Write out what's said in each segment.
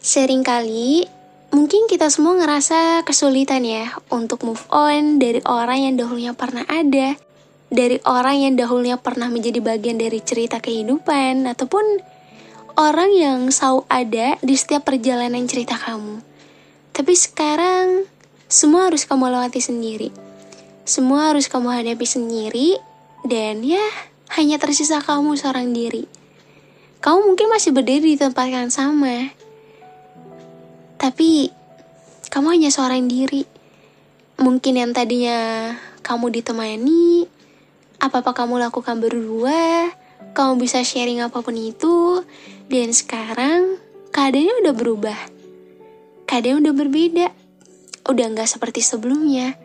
Seringkali, mungkin kita semua ngerasa kesulitan ya untuk move on dari orang yang dahulunya pernah ada, dari orang yang dahulunya pernah menjadi bagian dari cerita kehidupan, ataupun orang yang selalu ada di setiap perjalanan cerita kamu. Tapi sekarang, semua harus kamu lewati sendiri. Semua harus kamu hadapi sendiri, dan ya, hanya tersisa kamu seorang diri. Kamu mungkin masih berdiri di tempat yang sama, tapi kamu hanya seorang diri. Mungkin yang tadinya kamu ditemani, apa-apa kamu lakukan berdua, kamu bisa sharing apapun itu, dan sekarang keadaannya udah berubah. Keadaan udah berbeda. Udah gak seperti sebelumnya.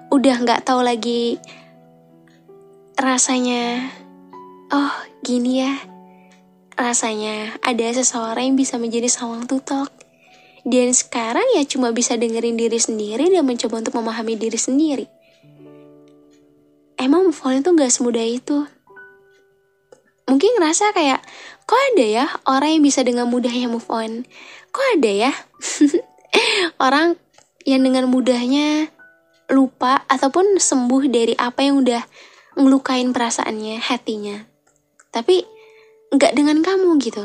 Udah gak tahu lagi rasanya, oh gini ya. Rasanya ada seseorang yang bisa menjadi sawang tutok. Dan sekarang ya cuma bisa dengerin diri sendiri dan mencoba untuk memahami diri sendiri. Emang move on itu gak semudah itu. Mungkin ngerasa kayak, kok ada ya orang yang bisa dengan mudahnya move on? Kok ada ya orang yang dengan mudahnya lupa ataupun sembuh dari apa yang udah ngelukain perasaannya, hatinya. Tapi gak dengan kamu gitu.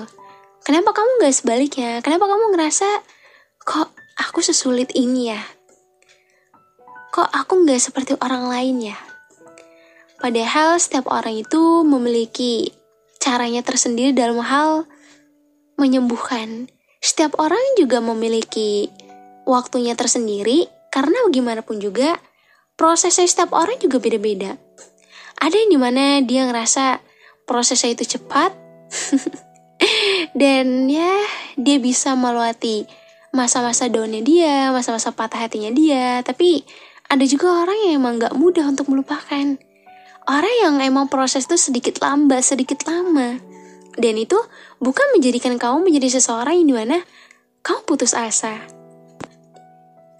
Kenapa kamu gak sebaliknya? Kenapa kamu ngerasa, kok aku sesulit ini ya? Kok aku gak seperti orang lain ya? Padahal setiap orang itu memiliki caranya tersendiri dalam hal menyembuhkan. Setiap orang juga memiliki waktunya tersendiri, karena bagaimanapun juga prosesnya setiap orang juga beda-beda. Ada yang dimana dia ngerasa prosesnya itu cepat, dan ya dia bisa melewati masa-masa downnya dia, masa-masa patah hatinya dia. Tapi ada juga orang yang emang gak mudah untuk melupakan. Orang yang emang proses itu sedikit lambat, sedikit lama. Dan itu bukan menjadikan kamu menjadi seseorang yang dimana kamu putus asa.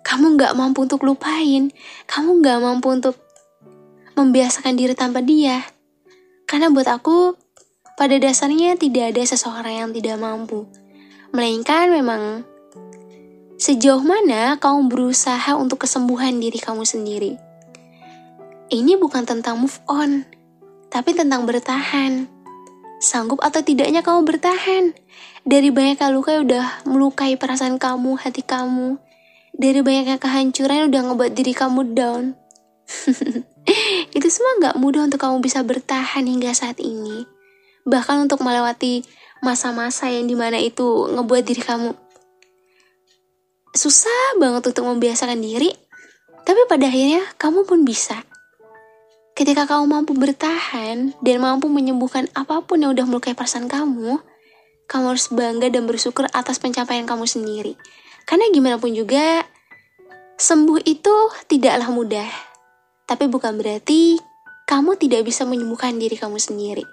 Kamu gak mampu untuk lupain. Kamu gak mampu untuk membiasakan diri tanpa dia. Karena buat aku, pada dasarnya tidak ada seseorang yang tidak mampu. Melainkan memang sejauh mana kamu berusaha untuk kesembuhan diri kamu sendiri. Ini bukan tentang move on, tapi tentang bertahan. Sanggup atau tidaknya kamu bertahan dari banyaknya luka yang udah melukai perasaan kamu, hati kamu. Dari banyaknya kehancuran yang udah ngebuat diri kamu down. Itu semua gak mudah untuk kamu bisa bertahan hingga saat ini. Bahkan untuk melewati masa-masa yang dimana itu ngebuat diri kamu susah banget untuk membiasakan diri. Tapi pada akhirnya kamu pun bisa. Ketika kamu mampu bertahan dan mampu menyembuhkan apapun yang udah melukai perasaan kamu harus bangga dan bersyukur atas pencapaian kamu sendiri. Karena gimana pun juga, sembuh itu tidaklah mudah. Tapi bukan berarti kamu tidak bisa menyembuhkan diri kamu sendiri.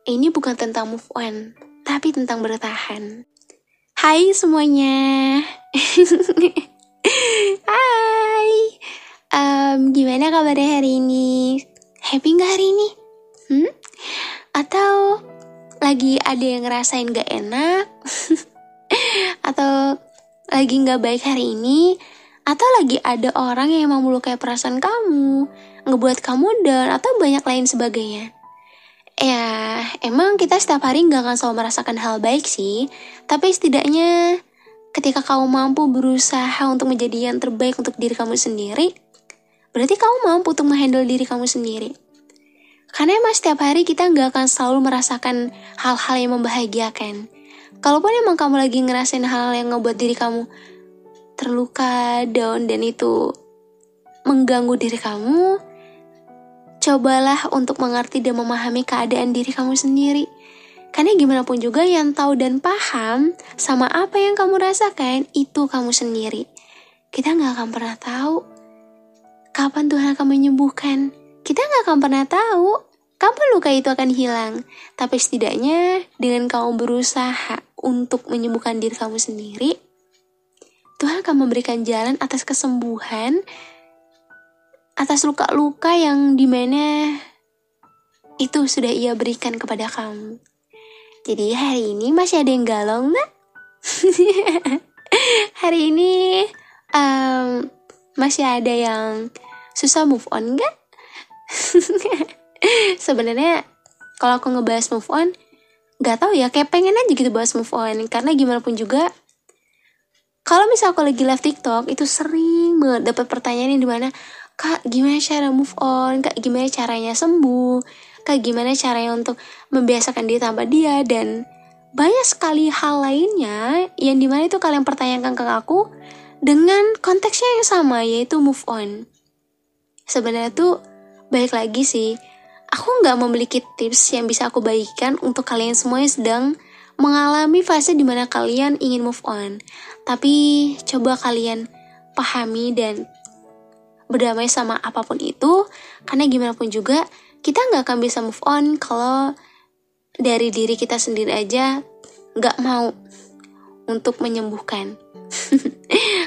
Ini bukan tentang move on, tapi tentang bertahan. Hai semuanya. Hai. Gimana kabarnya hari ini? Happy gak hari ini? Atau lagi ada yang ngerasain gak enak? Atau lagi gak baik hari ini? Atau lagi ada orang yang mau melukai perasaan kamu, ngebuat kamu down, atau banyak lain sebagainya? Ya, emang kita setiap hari gak akan selalu merasakan hal baik sih. Tapi setidaknya ketika kamu mampu berusaha untuk menjadi yang terbaik untuk diri kamu sendiri, berarti kamu mampu untuk menghandle diri kamu sendiri. Karena emang setiap hari kita gak akan selalu merasakan hal-hal yang membahagiakan. Kalaupun emang kamu lagi ngerasain hal-hal yang ngebuat diri kamu terluka, down, dan itu mengganggu diri kamu, cobalah untuk mengerti dan memahami keadaan diri kamu sendiri. Karena gimana pun juga yang tahu dan paham sama apa yang kamu rasakan, itu kamu sendiri. Kita gak akan pernah tahu kapan Tuhan akan menyembuhkan. Kita gak akan pernah tahu kapan luka itu akan hilang. Tapi setidaknya dengan kamu berusaha untuk menyembuhkan diri kamu sendiri, Tuhan akan memberikan jalan atas kesembuhan, atas luka-luka yang dimana itu sudah Ia berikan kepada kamu. Jadi hari ini masih ada yang galau nggak? Hari ini masih ada yang susah move on gak? Sebenarnya kalau aku ngebahas move on, gak tahu ya, kayak pengen aja gitu bahas move on. Karena gimana pun juga, kalau misal aku lagi live TikTok, itu sering banget dapat pertanyaan yang dimana, Kak, gimana cara move on? Kak, gimana caranya sembuh? Kak, gimana caranya untuk membiasakan diri tanpa dia? Dan banyak sekali hal lainnya yang dimana itu kalian pertanyakan ke aku dengan konteksnya yang sama, yaitu move on. Sebenarnya tuh balik lagi sih, aku gak memiliki tips yang bisa aku bagikan untuk kalian semua yang sedang mengalami fase dimana kalian ingin move on. Tapi coba kalian pahami dan berdamai sama apapun itu, karena gimana pun juga kita gak akan bisa move on kalau dari diri kita sendiri aja gak mau untuk menyembuhkan.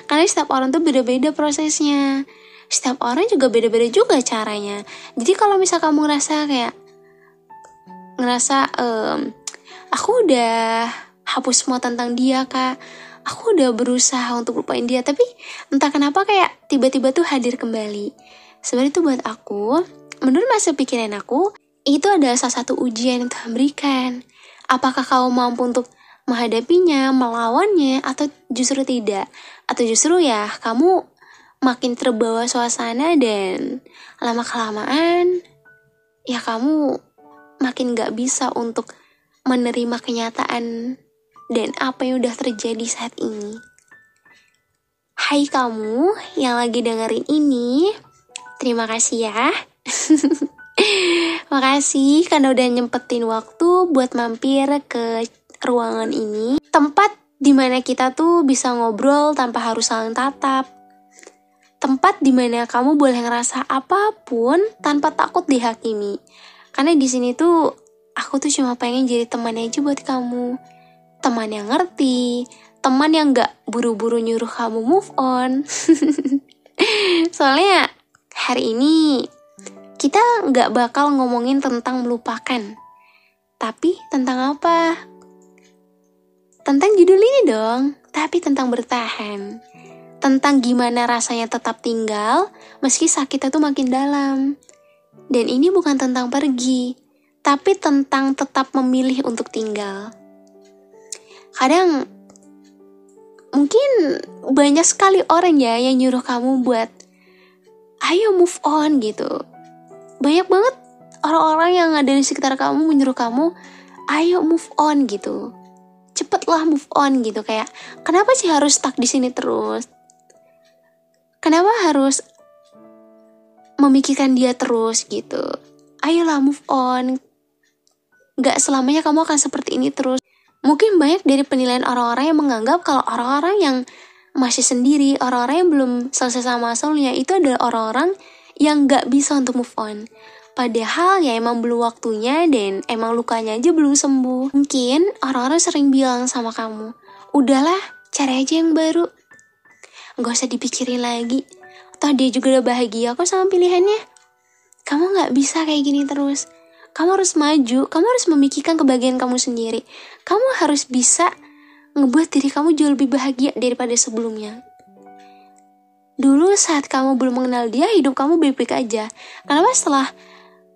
Karena setiap orang tuh beda-beda prosesnya, setiap orang juga beda-beda juga caranya. Jadi kalau misal kamu ngerasa aku udah hapus semua tentang dia, Kak, aku udah berusaha untuk lupain dia, tapi entah kenapa kayak tiba-tiba tuh hadir kembali. Sebenarnya itu buat aku, menurut masa pikiran aku, itu adalah salah satu ujian yang Tuhan berikan. Apakah kamu mampu untuk menghadapinya, melawannya, atau justru tidak? Atau justru ya kamu makin terbawa suasana dan lama-kelamaan ya kamu makin gak bisa untuk menerima kenyataan dan apa yang udah terjadi saat ini. Hai kamu yang lagi dengerin ini, terima kasih ya. Makasih karena udah nyempetin waktu buat mampir ke ruangan ini. Tempat dimana kita tuh bisa ngobrol tanpa harus saling tatap. Tempat dimana kamu boleh ngerasa apapun tanpa takut dihakimi. Karena di sini tuh aku tuh cuma pengen jadi teman aja buat kamu. Teman yang ngerti, teman yang gak buru-buru nyuruh kamu move on. Soalnya hari ini kita gak bakal ngomongin tentang melupakan. Tapi tentang apa? Tentang judul ini dong, tapi tentang bertahan. Tentang gimana rasanya tetap tinggal meski sakitnya tuh makin dalam. Dan ini bukan tentang pergi, tapi tentang tetap memilih untuk tinggal. Kadang mungkin banyak sekali orang ya yang nyuruh kamu buat ayo move on gitu. Banyak banget orang-orang yang ada di sekitar kamu menyuruh kamu ayo move on gitu. Cepetlah move on gitu, kayak kenapa sih harus stuck di sini terus? Kenapa harus memikirkan dia terus gitu? Ayolah move on. Gak selamanya kamu akan seperti ini terus. Mungkin banyak dari penilaian orang-orang yang menganggap kalau orang-orang yang masih sendiri, orang-orang yang belum selesai sama masalahnya, itu adalah orang-orang yang gak bisa untuk move on. Padahal ya emang belum waktunya dan emang lukanya aja belum sembuh. Mungkin orang-orang sering bilang sama kamu, udahlah cari aja yang baru, gak usah dipikirin lagi. Toh dia juga udah bahagia kok sama pilihannya. Kamu gak bisa kayak gini terus. Kamu harus maju, kamu harus memikirkan kebahagiaan kamu sendiri. Kamu harus bisa ngebuat diri kamu jauh lebih bahagia daripada sebelumnya. Dulu saat kamu belum mengenal dia, hidup kamu baik-baik aja. Kenapa setelah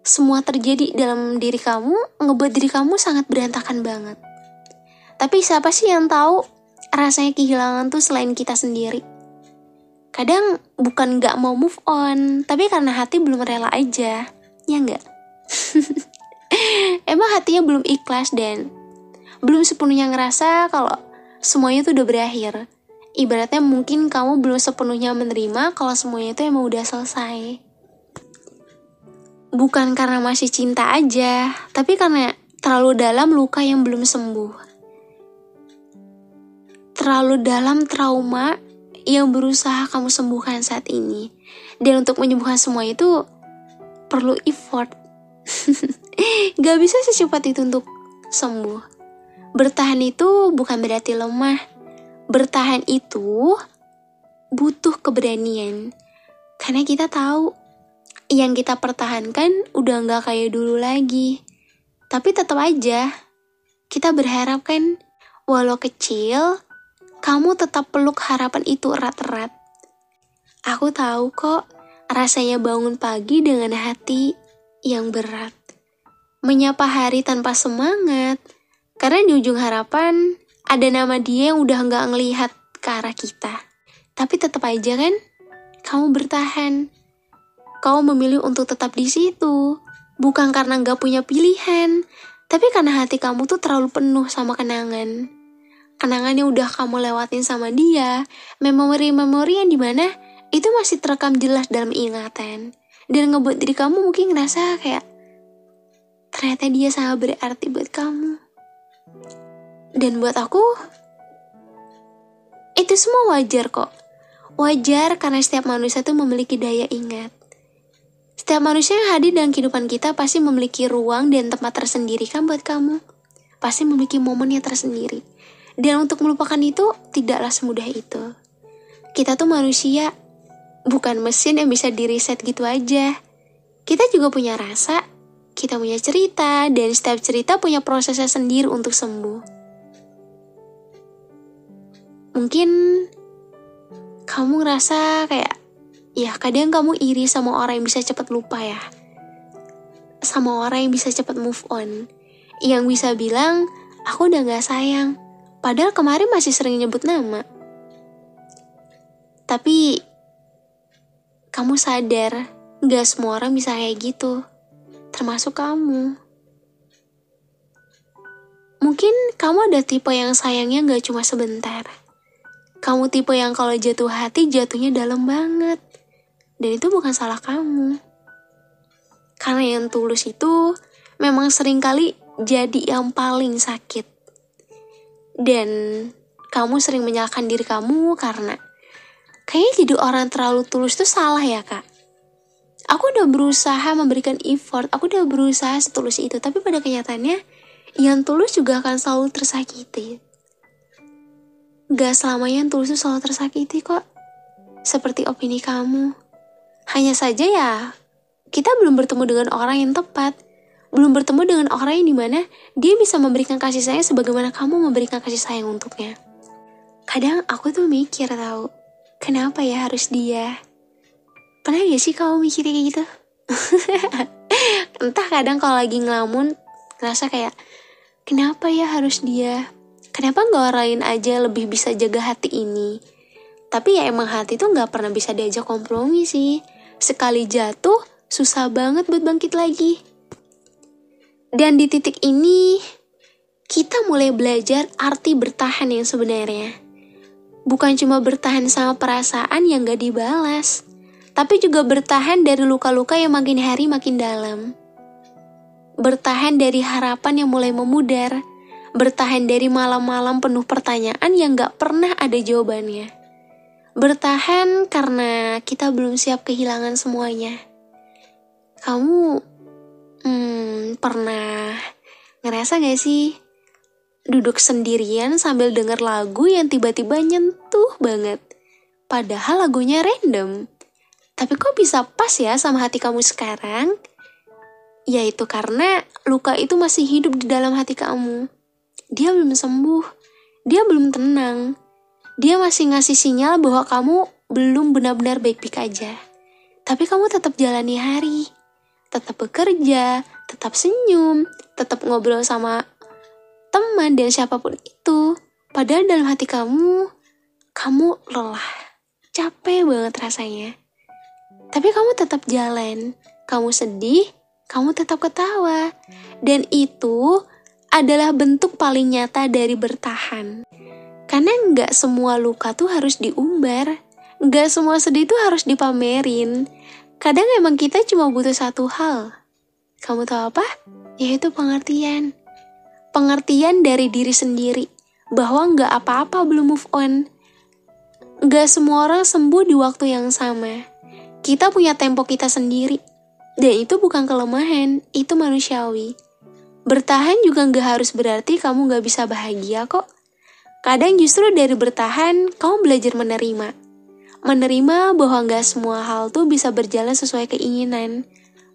semua terjadi dalam diri kamu, ngebuat diri kamu sangat berantakan banget? Tapi siapa sih yang tahu rasanya kehilangan tuh selain kita sendiri? Kadang bukan gak mau move on, tapi karena hati belum rela aja. Ya enggak? Emang hatinya belum ikhlas dan belum sepenuhnya ngerasa kalau semuanya tuh udah berakhir. Ibaratnya mungkin kamu belum sepenuhnya menerima kalau semuanya itu emang udah selesai. Bukan karena masih cinta aja, tapi karena terlalu dalam luka yang belum sembuh. Terlalu dalam trauma yang berusaha kamu sembuhkan saat ini. Dan untuk menyembuhkan semua itu perlu effort. Gak bisa secepat itu untuk sembuh. Bertahan itu bukan berarti lemah. Bertahan itu butuh keberanian. Karena kita tahu yang kita pertahankan udah gak kayak dulu lagi. Tapi tetap aja kita berharap kan, walau kecil, kamu tetap peluk harapan itu erat-erat. Aku tahu kok rasanya bangun pagi dengan hati yang berat. Menyapa hari tanpa semangat, karena di ujung harapan ada nama dia yang udah gak ngelihat ke arah kita. Tapi tetap aja kan, kamu bertahan. Kau memilih untuk tetap di situ, bukan karena gak punya pilihan, tapi karena hati kamu tuh terlalu penuh sama kenangan. Kenangan yang udah kamu lewatin sama dia, memori-memori yang dimana itu masih terekam jelas dalam ingatan. Dan ngebuat diri kamu mungkin ngerasa kayak, ternyata dia sangat berarti buat kamu. Dan buat aku, itu semua wajar kok. Wajar karena setiap manusia tuh memiliki daya ingat. Setiap manusia yang hadir dalam kehidupan kita pasti memiliki ruang dan tempat tersendiri kan buat kamu. Pasti memiliki momen yang tersendiri. Dan untuk melupakan itu tidaklah semudah itu. Kita tuh manusia, bukan mesin yang bisa di-reset gitu aja. Kita juga punya rasa, kita punya cerita, dan setiap cerita punya prosesnya sendiri untuk sembuh. Mungkin kamu ngerasa kayak, ya kadang kamu iri sama orang yang bisa cepat lupa ya. Sama orang yang bisa cepat move on. Yang bisa bilang, aku udah gak sayang. Padahal kemarin masih sering nyebut nama. Tapi, kamu sadar, gak semua orang bisa kayak gitu. Termasuk kamu. Mungkin kamu ada tipe yang sayangnya gak cuma sebentar. Kamu tipe yang kalau jatuh hati, jatuhnya dalam banget. Dan itu bukan salah kamu. Karena yang tulus itu memang seringkali jadi yang paling sakit. Dan kamu sering menyalahkan diri kamu karena kayaknya jadi orang terlalu tulus itu salah ya kak. Aku udah berusaha memberikan effort, aku udah berusaha setulus itu. Tapi pada kenyataannya, yang tulus juga akan selalu tersakiti. Gak selamanya yang tulus itu selalu tersakiti kok. Seperti opini kamu. Hanya saja ya, kita belum bertemu dengan orang yang tepat. Belum bertemu dengan orang yang dimana dia bisa memberikan kasih sayang sebagaimana kamu memberikan kasih sayang untuknya. Kadang aku tuh mikir tahu, kenapa ya harus dia? Pernah gak sih kamu mikir kayak gitu? Entah kadang kalau lagi ngelamun, ngerasa kayak, kenapa ya harus dia? Kenapa gak orang lain aja lebih bisa jaga hati ini? Tapi ya emang hati tuh gak pernah bisa diajak kompromi sih. Sekali jatuh, susah banget buat bangkit lagi. Dan di titik ini, kita mulai belajar arti bertahan yang sebenarnya. Bukan cuma bertahan sama perasaan yang gak dibalas, tapi juga bertahan dari luka-luka yang makin hari makin dalam. Bertahan dari harapan yang mulai memudar. Bertahan dari malam-malam penuh pertanyaan yang gak pernah ada jawabannya. Bertahan karena kita belum siap kehilangan semuanya. Kamu pernah ngerasa gak sih duduk sendirian sambil denger lagu yang tiba-tiba nyentuh banget? Padahal lagunya random. Tapi kok bisa pas ya sama hati kamu sekarang? Yaitu karena luka itu masih hidup di dalam hati kamu. Dia belum sembuh. Dia belum tenang. Dia masih ngasih sinyal bahwa kamu belum benar-benar baik-baik aja. Tapi kamu tetap jalani hari. Tetap bekerja, tetap senyum, tetap ngobrol sama teman dan siapapun itu. Padahal dalam hati kamu lelah. Capek banget rasanya. Tapi kamu tetap jalan. Kamu sedih, kamu tetap ketawa. Dan itu adalah bentuk paling nyata dari bertahan. Karena gak semua luka tuh harus diumbar. Gak semua sedih tuh harus dipamerin. Kadang emang kita cuma butuh satu hal. Kamu tahu apa? Yaitu pengertian. Pengertian dari diri sendiri. Bahwa gak apa-apa belum move on. Gak semua orang sembuh di waktu yang sama. Kita punya tempo kita sendiri. Dan itu bukan kelemahan, itu manusiawi. Bertahan juga gak harus berarti kamu gak bisa bahagia kok. Kadang justru dari bertahan, kamu belajar menerima. Menerima bahwa gak semua hal tuh bisa berjalan sesuai keinginan.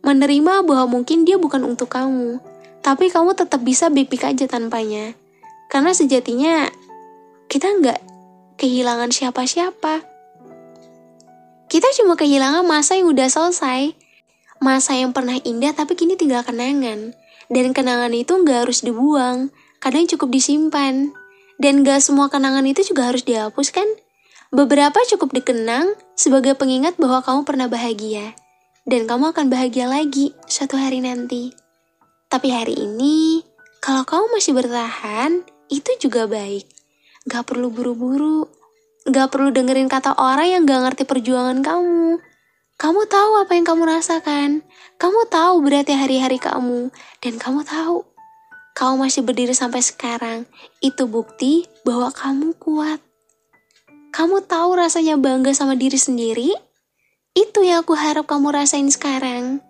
Menerima bahwa mungkin dia bukan untuk kamu. Tapi kamu tetap bisa baik-baik aja tanpanya. Karena sejatinya, kita gak kehilangan siapa-siapa. Kita cuma kehilangan masa yang udah selesai. Masa yang pernah indah tapi kini tinggal kenangan. Dan kenangan itu gak harus dibuang, kadang cukup disimpan. Dan gak semua kenangan itu juga harus dihapus kan? Beberapa cukup dikenang sebagai pengingat bahwa kamu pernah bahagia. Dan kamu akan bahagia lagi suatu hari nanti. Tapi hari ini, kalau kamu masih bertahan, itu juga baik. Gak perlu buru-buru. Gak perlu dengerin kata orang yang gak ngerti perjuangan kamu. Kamu tahu apa yang kamu rasakan. Kamu tahu beratnya hari-hari kamu. Dan kamu tahu, kamu masih berdiri sampai sekarang. Itu bukti bahwa kamu kuat. Kamu tahu rasanya bangga sama diri sendiri? Itu yang aku harap kamu rasain sekarang.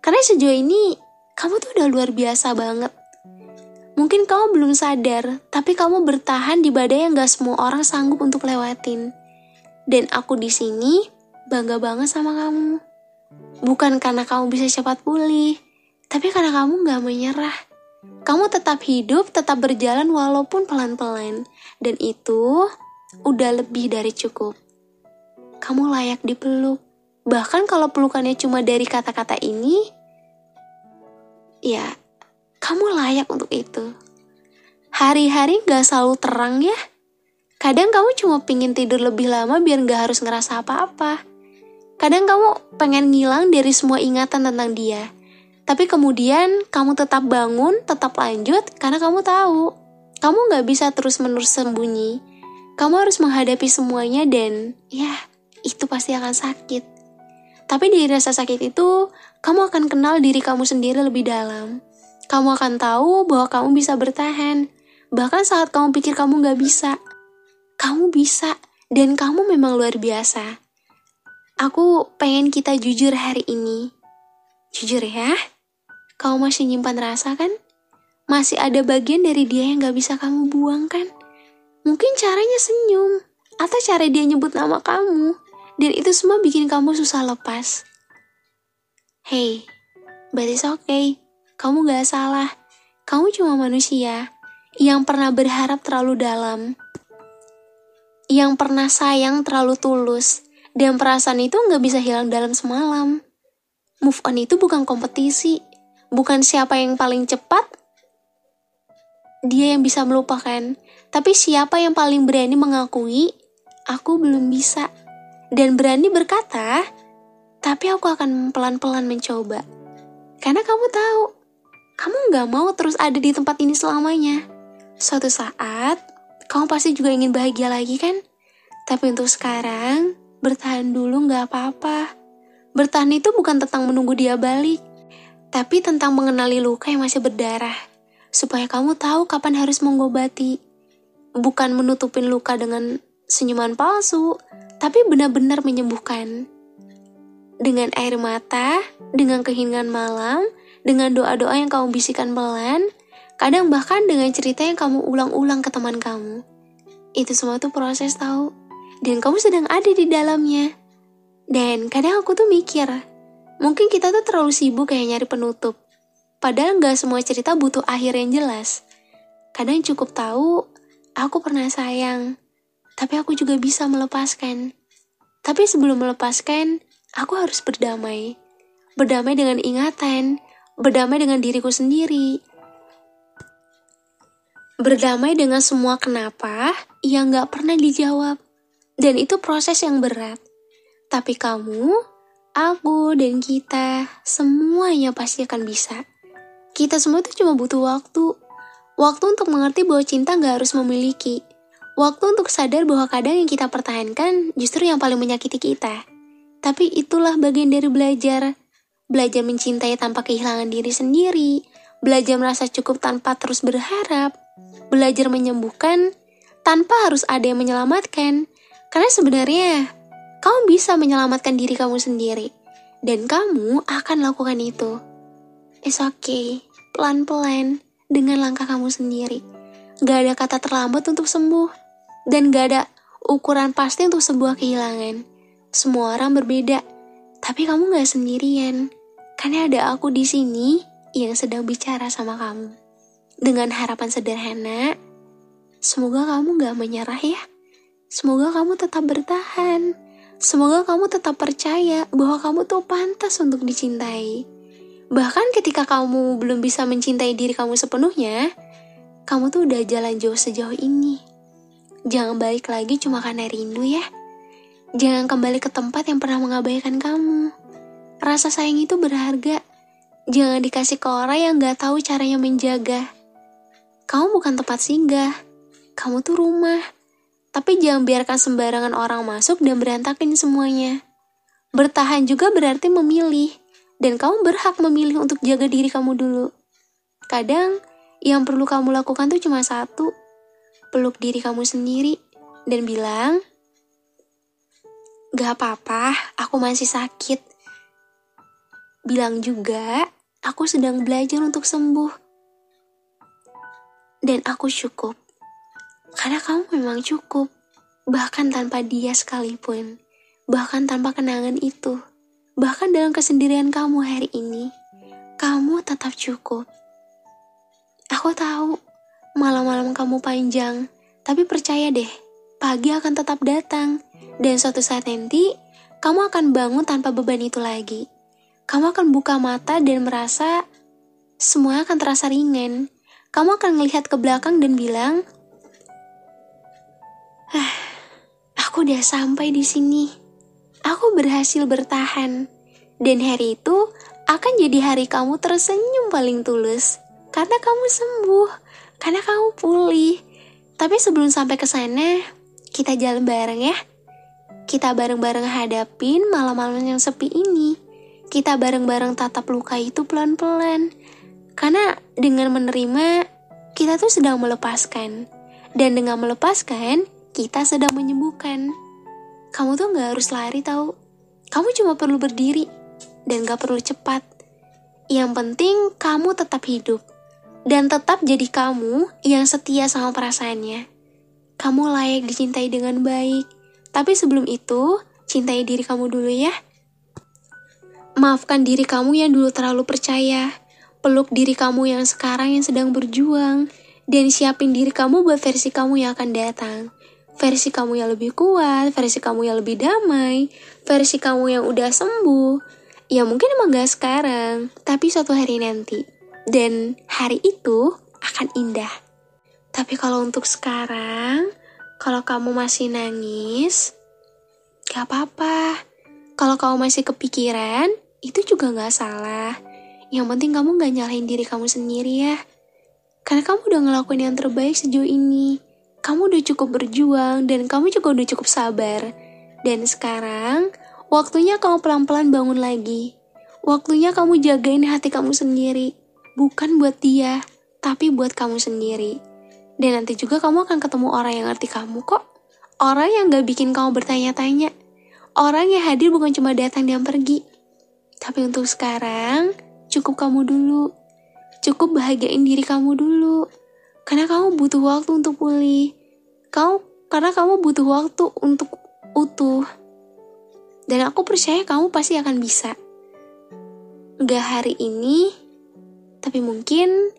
Karena sejauh ini, kamu tuh udah luar biasa banget. Mungkin kamu belum sadar, tapi kamu bertahan di badai yang gak semua orang sanggup untuk lewatin. Dan aku di sini bangga banget sama kamu. Bukan karena kamu bisa cepat pulih, tapi karena kamu gak menyerah. Kamu tetap hidup, tetap berjalan walaupun pelan-pelan. Dan itu udah lebih dari cukup. Kamu layak dipeluk. Bahkan kalau pelukannya cuma dari kata-kata ini, ya, kamu layak untuk itu. Hari-hari gak selalu terang ya. Kadang kamu cuma pingin tidur lebih lama biar gak harus ngerasa apa-apa. Kadang kamu pengen ngilang dari semua ingatan tentang dia. Tapi kemudian kamu tetap bangun, tetap lanjut karena kamu tahu. Kamu gak bisa terus-menerus sembunyi. Kamu harus menghadapi semuanya dan ya, itu pasti akan sakit. Tapi dari rasa sakit itu, kamu akan kenal diri kamu sendiri lebih dalam. Kamu akan tahu bahwa kamu bisa bertahan. Bahkan saat kamu pikir kamu gak bisa. Kamu bisa, dan kamu memang luar biasa. Aku pengen kita jujur hari ini. Jujur ya, kamu masih nyimpan rasa kan? Masih ada bagian dari dia yang gak bisa kamu buang kan? Mungkin caranya senyum, atau cara dia nyebut nama kamu. Dan itu semua bikin kamu susah lepas. Hey, but it's okay. Kamu gak salah. Kamu cuma manusia yang pernah berharap terlalu dalam. Yang pernah sayang terlalu tulus. Dan perasaan itu gak bisa hilang dalam semalam. Move on itu bukan kompetisi. Bukan siapa yang paling cepat, dia yang bisa melupakan. Tapi siapa yang paling berani mengakui, aku belum bisa. Dan berani berkata, tapi aku akan pelan-pelan mencoba. Karena kamu tahu, kamu gak mau terus ada di tempat ini selamanya. Suatu saat, kamu pasti juga ingin bahagia lagi kan? Tapi untuk sekarang, bertahan dulu gak apa-apa. Bertahan itu bukan tentang menunggu dia balik, tapi tentang mengenali luka yang masih berdarah. Supaya kamu tahu kapan harus mengobati. Bukan menutupin luka dengan senyuman palsu, tapi benar-benar menyembuhkan. Dengan air mata, dengan keheningan malam, dengan doa-doa yang kamu bisikan pelan, kadang bahkan dengan cerita yang kamu ulang-ulang ke teman kamu. Itu semua tuh proses tahu, dan kamu sedang ada di dalamnya. Dan kadang aku tuh mikir, mungkin kita tuh terlalu sibuk kayak nyari penutup. Padahal gak semua cerita butuh akhir yang jelas. Kadang cukup tahu, aku pernah sayang, tapi aku juga bisa melepaskan. Tapi sebelum melepaskan, aku harus berdamai. Berdamai dengan ingatan, berdamai dengan diriku sendiri. Berdamai dengan semua kenapa yang gak pernah dijawab. Dan itu proses yang berat. Tapi kamu, aku, dan kita, semuanya pasti akan bisa. Kita semua itu cuma butuh waktu. Waktu untuk mengerti bahwa cinta gak harus memiliki. Waktu untuk sadar bahwa kadang yang kita pertahankan justru yang paling menyakiti kita. Tapi itulah bagian dari belajar. Belajar mencintai tanpa kehilangan diri sendiri. Belajar merasa cukup tanpa terus berharap. Belajar menyembuhkan tanpa harus ada yang menyelamatkan. Karena sebenarnya kamu bisa menyelamatkan diri kamu sendiri. Dan kamu akan lakukan itu. It's okay. Pelan-pelan. Dengan langkah kamu sendiri. Gak ada kata terlambat untuk sembuh. Dan gak ada ukuran pasti untuk sebuah kehilangan. Semua orang berbeda. Tapi kamu gak sendirian. Karena ada aku di sini yang sedang bicara sama kamu. Dengan harapan sederhana, semoga kamu gak menyerah ya. Semoga kamu tetap bertahan. Semoga kamu tetap percaya bahwa kamu tuh pantas untuk dicintai. Bahkan ketika kamu belum bisa mencintai diri kamu sepenuhnya, kamu tuh udah jalan jauh sejauh ini. Jangan balik lagi cuma karena rindu ya. Jangan kembali ke tempat yang pernah mengabaikan kamu. Rasa sayang itu berharga. Jangan dikasih ke orang yang gak tahu caranya menjaga. Kamu bukan tempat singgah. Kamu tuh rumah. Tapi jangan biarkan sembarangan orang masuk dan berantakin semuanya. Bertahan juga berarti memilih. Dan kamu berhak memilih untuk jaga diri kamu dulu. Kadang, yang perlu kamu lakukan tuh cuma satu. Peluk diri kamu sendiri. Dan bilang, gak apa-apa, aku masih sakit. Bilang juga, aku sedang belajar untuk sembuh. Dan aku cukup. Karena kamu memang cukup. Bahkan tanpa dia sekalipun. Bahkan tanpa kenangan itu. Bahkan dalam kesendirian kamu hari ini. Kamu tetap cukup. Aku tahu, malam-malam kamu panjang. Tapi percaya deh, pagi akan tetap datang. Dan suatu saat nanti, kamu akan bangun tanpa beban itu lagi. Kamu akan buka mata dan merasa semua akan terasa ringan. Kamu akan melihat ke belakang dan bilang, aku udah sampai di sini. Aku berhasil bertahan. Dan hari itu akan jadi hari kamu tersenyum paling tulus. Karena kamu sembuh. Karena kamu pulih. Tapi sebelum sampai ke sana, kita jalan bareng ya. Kita bareng-bareng hadapin malam-malam yang sepi ini. Kita bareng-bareng tatap luka itu pelan-pelan. Karena dengan menerima, kita tuh sedang melepaskan. Dan dengan melepaskan, kita sedang menyembuhkan. Kamu tuh gak harus lari tahu. Kamu cuma perlu berdiri. Dan gak perlu cepat. Yang penting kamu tetap hidup. Dan tetap jadi kamu yang setia sama perasaannya. Kamu layak dicintai dengan baik. Tapi sebelum itu, cintai diri kamu dulu ya. Maafkan diri kamu yang dulu terlalu percaya. Peluk diri kamu yang sekarang yang sedang berjuang. Dan siapin diri kamu buat versi kamu yang akan datang. Versi kamu yang lebih kuat, versi kamu yang lebih damai, versi kamu yang udah sembuh. Ya mungkin emang gak sekarang, tapi suatu hari nanti. Dan hari itu akan indah. Tapi kalau untuk sekarang, kalau kamu masih nangis, gak apa-apa. Kalau kamu masih kepikiran, itu juga gak salah. Yang penting kamu gak nyalahin diri kamu sendiri ya. Karena kamu udah ngelakuin yang terbaik sejauh ini. Kamu udah cukup berjuang dan kamu juga udah cukup sabar. Dan sekarang, waktunya kamu pelan-pelan bangun lagi. Waktunya kamu jagain hati kamu sendiri. Bukan buat dia, tapi buat kamu sendiri. Dan nanti juga kamu akan ketemu orang yang ngerti kamu kok. Orang yang gak bikin kamu bertanya-tanya. Orang yang hadir bukan cuma datang dan pergi. Tapi untuk sekarang, cukup kamu dulu. Cukup bahagiain diri kamu dulu. Karena kamu butuh waktu untuk pulih. Karena kamu butuh waktu untuk utuh. Dan aku percaya kamu pasti akan bisa. Gak hari ini, tapi mungkin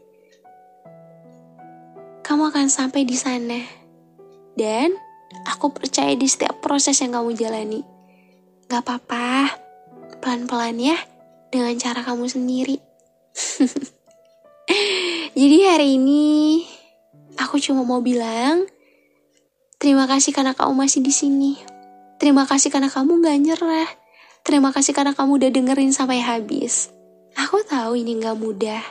kamu akan sampai di sana. Dan aku percaya di setiap proses yang kamu jalani. Gak apa-apa, pelan-pelan ya, dengan cara kamu sendiri. Jadi hari ini aku cuma mau bilang terima kasih karena kamu masih di sini. Terima kasih karena kamu gak nyerah. Terima kasih karena kamu udah dengerin sampai habis. Aku tahu ini gak mudah.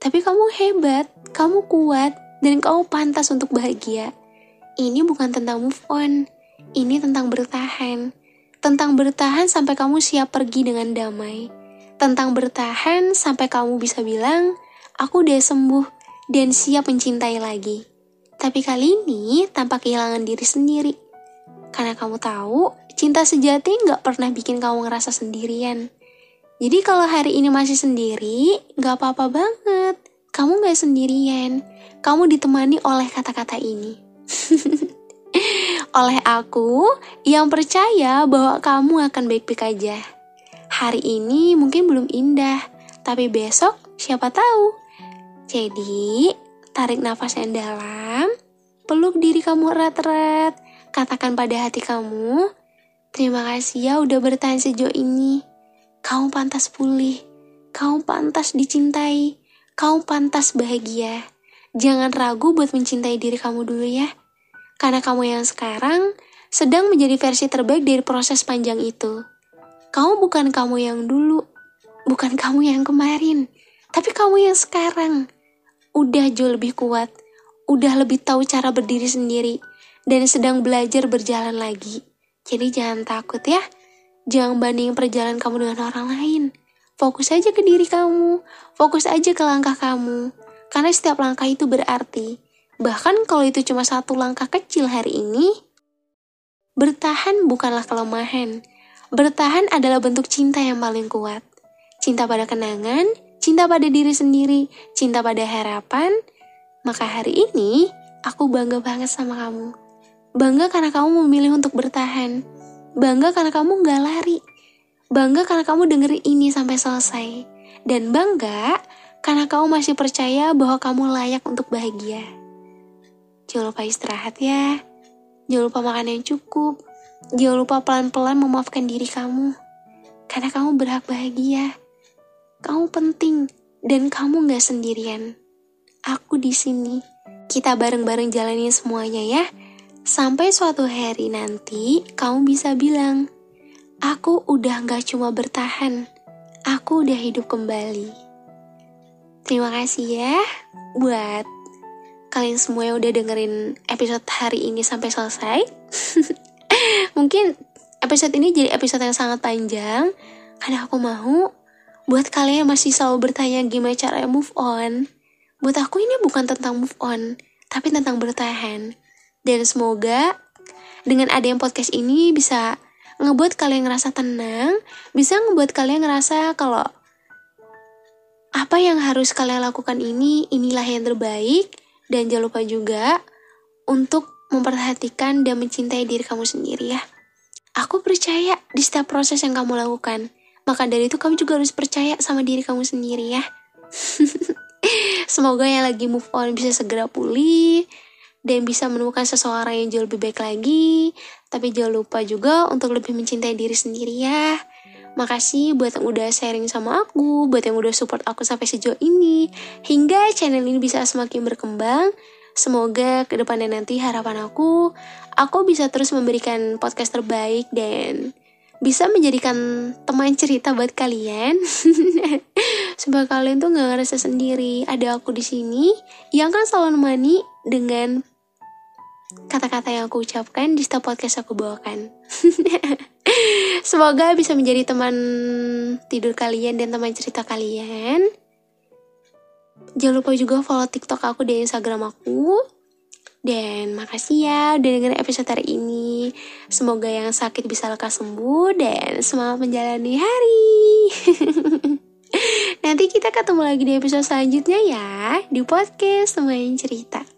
Tapi kamu hebat, kamu kuat, dan kamu pantas untuk bahagia. Ini bukan tentang move on. Ini tentang bertahan. Tentang bertahan sampai kamu siap pergi dengan damai. Tentang bertahan sampai kamu bisa bilang, aku udah sembuh dan siap mencintai lagi. Tapi kali ini tanpa kehilangan diri sendiri. Karena kamu tahu, cinta sejati gak pernah bikin kamu ngerasa sendirian. Jadi kalau hari ini masih sendiri, gak apa-apa banget. Kamu gak sendirian. Kamu ditemani oleh kata-kata ini. Oleh aku yang percaya bahwa kamu akan baik-baik aja. Hari ini mungkin belum indah, tapi besok siapa tahu. Jadi, tarik nafas yang dalam, peluk diri kamu erat-erat, katakan pada hati kamu, terima kasih ya udah bertahan sejauh ini. Kamu pantas pulih, kamu pantas dicintai, kamu pantas bahagia. Jangan ragu buat mencintai diri kamu dulu ya. Karena kamu yang sekarang sedang menjadi versi terbaik dari proses panjang itu. Kamu bukan kamu yang dulu, bukan kamu yang kemarin, tapi kamu yang sekarang. Udah jauh lebih kuat, udah lebih tahu cara berdiri sendiri, dan sedang belajar berjalan lagi. Jadi jangan takut ya. Jangan bandingin perjalanan kamu dengan orang lain. Fokus aja ke diri kamu, fokus aja ke langkah kamu. Karena setiap langkah itu berarti. Bahkan kalau itu cuma satu langkah kecil hari ini, bertahan bukanlah kelemahan. Bertahan adalah bentuk cinta yang paling kuat. Cinta pada kenangan, cinta pada diri sendiri, cinta pada harapan. Maka hari ini, aku bangga banget sama kamu. Bangga karena kamu memilih untuk bertahan. Bangga karena kamu gak lari. Bangga karena kamu dengerin ini sampai selesai. Dan bangga karena kamu masih percaya bahwa kamu layak untuk bahagia. Jangan lupa istirahat ya. Jangan lupa makan yang cukup. Jangan lupa pelan-pelan memaafkan diri kamu. Karena kamu berhak bahagia. Kamu penting dan kamu gak sendirian. Aku di sini. Kita bareng-bareng jalanin semuanya ya. Sampai suatu hari nanti kamu bisa bilang, aku udah gak cuma bertahan, aku udah hidup kembali. Terima kasih ya buat kalian semua yang udah dengerin episode hari ini sampai selesai. Mungkin episode ini jadi episode yang sangat panjang, karena aku mau buat kalian yang masih selalu bertanya gimana cara move on. Buat aku ini bukan tentang move on, tapi tentang bertahan. Dan semoga dengan adanya podcast ini bisa ngebuat kalian ngerasa tenang, bisa ngebuat kalian ngerasa kalau apa yang harus kalian lakukan inilah yang terbaik. Dan jangan lupa juga untuk memperhatikan dan mencintai diri kamu sendiri ya. Aku percaya di setiap proses yang kamu lakukan. Maka dari itu kamu juga harus percaya sama diri kamu sendiri ya. Semoga yang lagi move on bisa segera pulih dan bisa menemukan seseorang yang jauh lebih baik lagi. Tapi jangan lupa juga untuk lebih mencintai diri sendiri ya. Makasih buat yang udah sharing sama aku, buat yang udah support aku sampai sejauh ini, hingga channel ini bisa semakin berkembang. Semoga ke depannya nanti harapan aku bisa terus memberikan podcast terbaik dan bisa menjadikan teman cerita buat kalian. Supaya kalian tuh gak ngerasa sendiri. Ada aku di sini yang kan selalu menemani dengan kata-kata yang aku ucapkan di setiap podcast aku bawakan. Semoga bisa menjadi teman tidur kalian dan teman cerita kalian. Jangan lupa juga follow TikTok aku dan Instagram aku. Dan makasih ya udah dengerin episode hari ini. Semoga yang sakit bisa lekas sembuh dan semangat menjalani hari. Nanti kita ketemu lagi di episode selanjutnya ya, di podcast Teman Cerita.